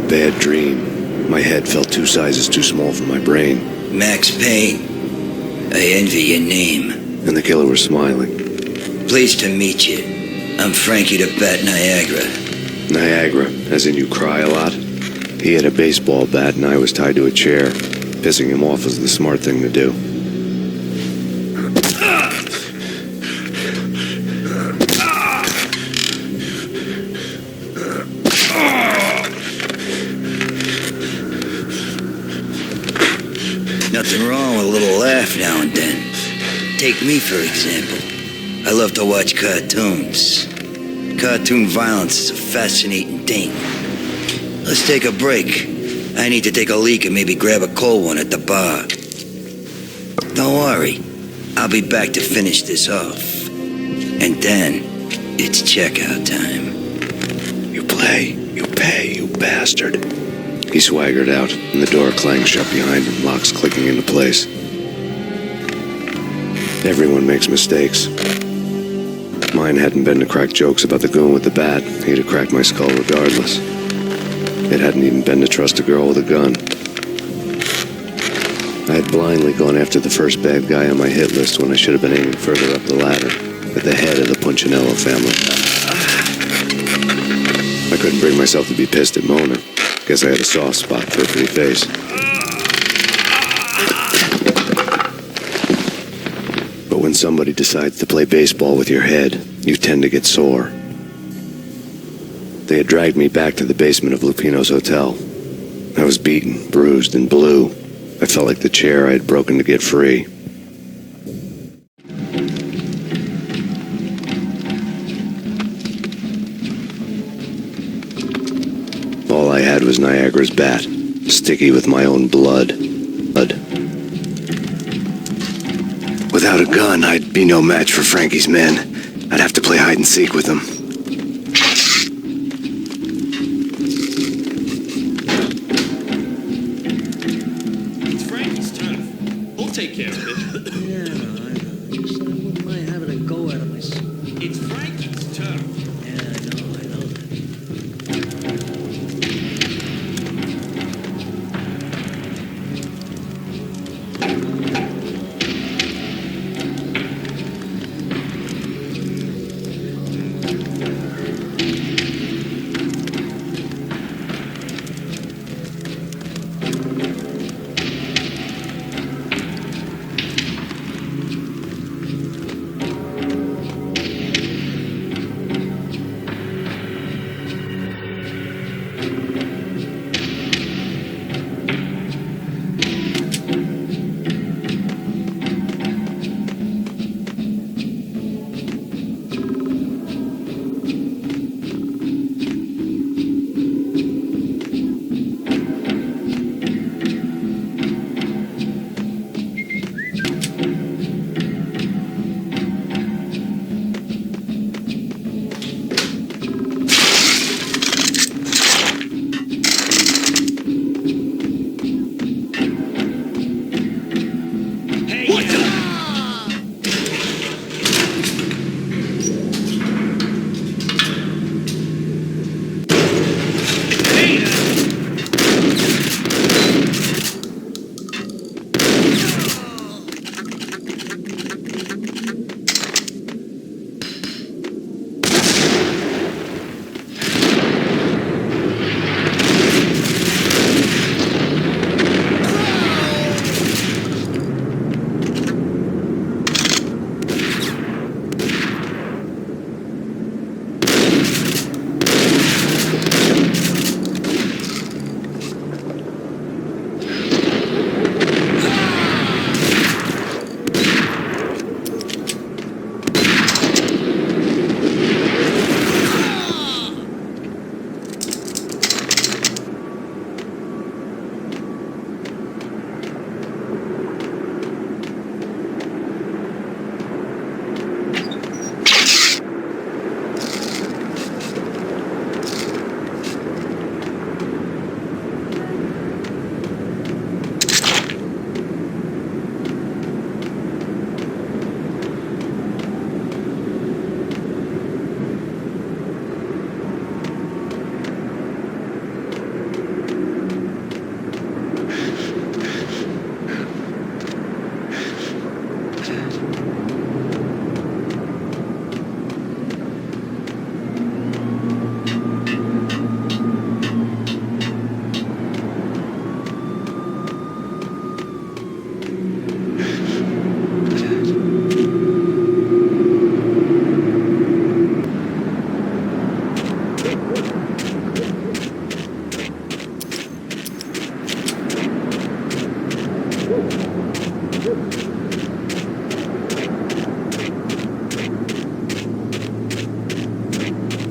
bad dream. My head felt 2 sizes too small for my brain. Max Payne. I envy your name. And the killer was smiling. Pleased to meet you. I'm Frankie the Bat Niagara. Niagara, as in you cry a lot? He had a baseball bat and I was tied to a chair. Pissing him off was the smart thing to do. Nothing wrong with a little laugh now and then. Take me, for example. I love to watch cartoons. Cartoon violence is a fascinating thing. Let's take a break. I need to take a leak and maybe grab a cold one at the bar. Don't worry. I'll be back to finish this off. And then, it's checkout time. You play, you pay, you bastard. He swaggered out, and the door clanged shut behind him, locks clicking into place. Everyone makes mistakes. Mine hadn't been to crack jokes about the goon with the bat. He'd have cracked my skull regardless. It hadn't even been to trust a girl with a gun. I had blindly gone after the first bad guy on my hit list when I should have been aiming further up the ladder, at the head of the Punchinello family. I couldn't bring myself to be pissed at Mona. Guess I had a soft spot for a pretty face. But when somebody decides to play baseball with your head, you tend to get sore. They had dragged me back to the basement of Lupino's hotel. I was beaten, bruised, and blue. I felt like the chair I had broken to get free. All I had was Niagara's bat, sticky with my own blood. Without a gun, I'd be no match for Frankie's men. I'd have to play hide and seek with them. It's Frankie's turn. We'll take care of it. Yeah, I know. Just I wouldn't mind having a go at it myself. It's Frankie's turn. Yeah, I know that.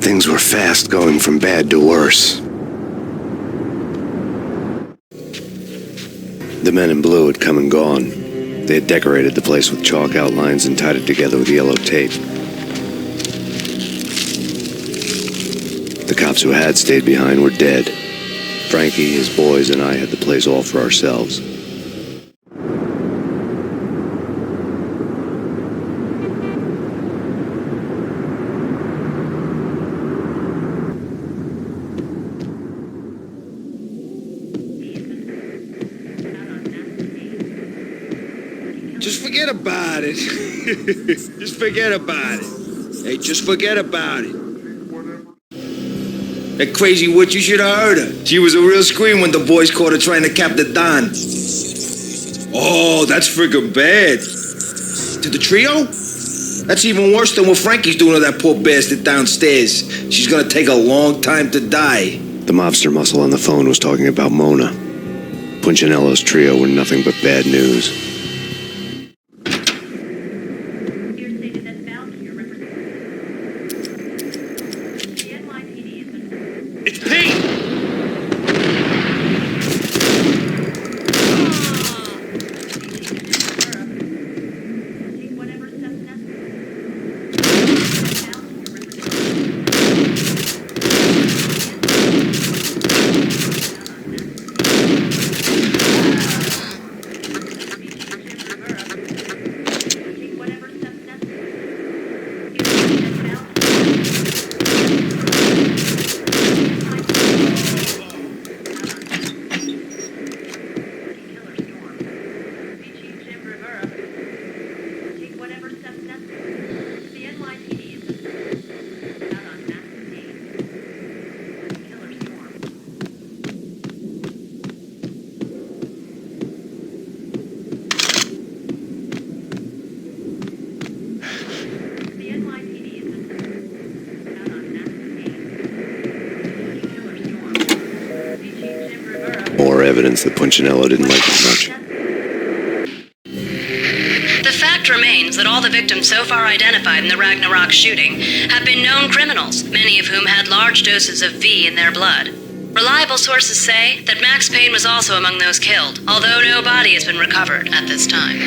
Things were fast going from bad to worse. The men in blue had come and gone. They had decorated the place with chalk outlines and tied it together with yellow tape. The cops who had stayed behind were dead. Frankie, his boys, and I had the place all for ourselves. Just forget about it. Just forget about it. Hey, just forget about it. That crazy witch, you should have heard her. She was a real scream when the boys caught her trying to cap the Don. Oh, that's friggin' bad. To the trio? That's even worse than what Frankie's doing to that poor bastard downstairs. She's gonna take a long time to die. The mobster muscle on the phone was talking about Mona. Punchinello's trio were nothing but bad news. It's Payne! More evidence that Punchinello didn't like it much. The fact remains that all the victims so far identified in the Ragnarok shooting have been known criminals, many of whom had large doses of V in their blood. Reliable sources say that Max Payne was also among those killed, although no body has been recovered at this time.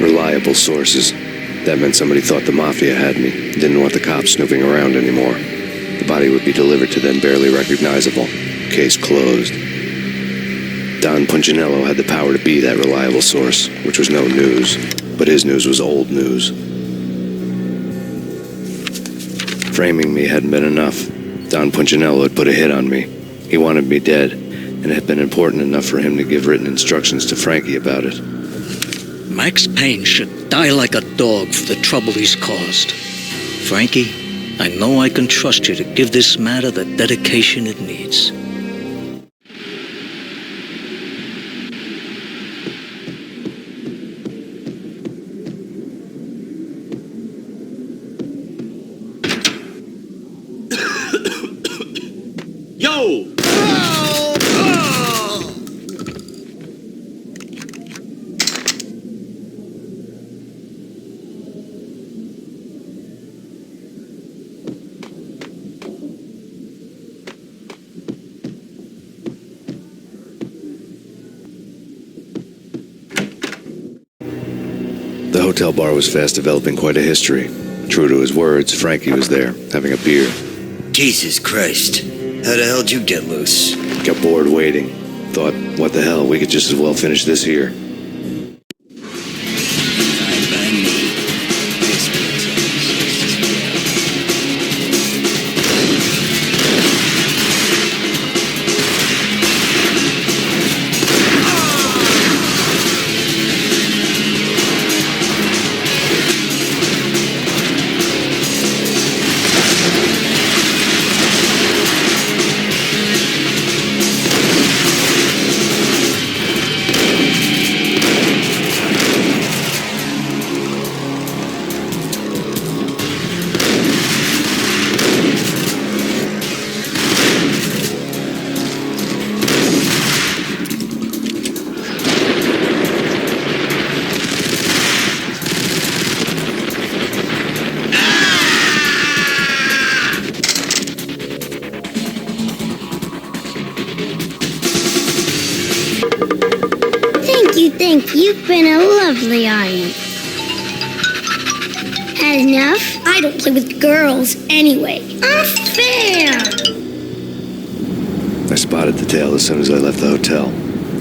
Reliable sources. That meant somebody thought the Mafia had me, didn't want the cops snooping around anymore. The body would be delivered to them barely recognizable. Case closed. Don Punchinello had the power to be that reliable source, which was no news, but his news was old news. Framing me hadn't been enough. Don Punchinello had put a hit on me. He wanted me dead, and it had been important enough for him to give written instructions to Frankie about it. Max Payne should die like a dog for the trouble he's caused. Frankie, I know I can trust you to give this matter the dedication it needs. Yo! The hotel bar was fast developing quite a history. True to his words, Frankie was there, having a beer. Jesus Christ. How the hell did you get loose? Got bored waiting. Thought, what the hell, we could just as well finish this here. Fine by me. This means You've been a lovely audience. Had enough? I don't play with girls anyway. Unfair! I spotted the tail as soon as I left the hotel.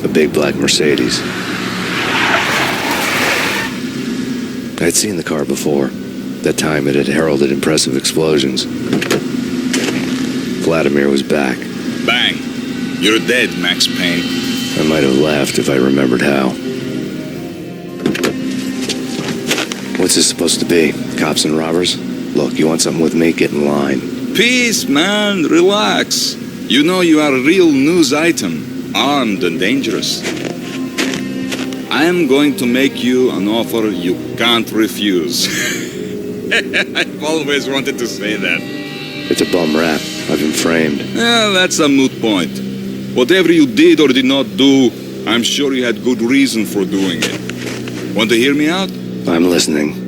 A big black Mercedes. I'd seen the car before. That time it had heralded impressive explosions. Vladimir was back. Bang! You're dead, Max Payne. I might have laughed if I remembered how. What's this supposed to be? Cops and robbers? Look, you want something with me? Get in line. Peace, man. Relax. You know you are a real news item. Armed and dangerous. I am going to make you an offer you can't refuse. I've always wanted to say that. It's a bum rap. I've been framed. Well, that's a moot point. Whatever you did or did not do, I'm sure you had good reason for doing it. Want to hear me out? I'm listening.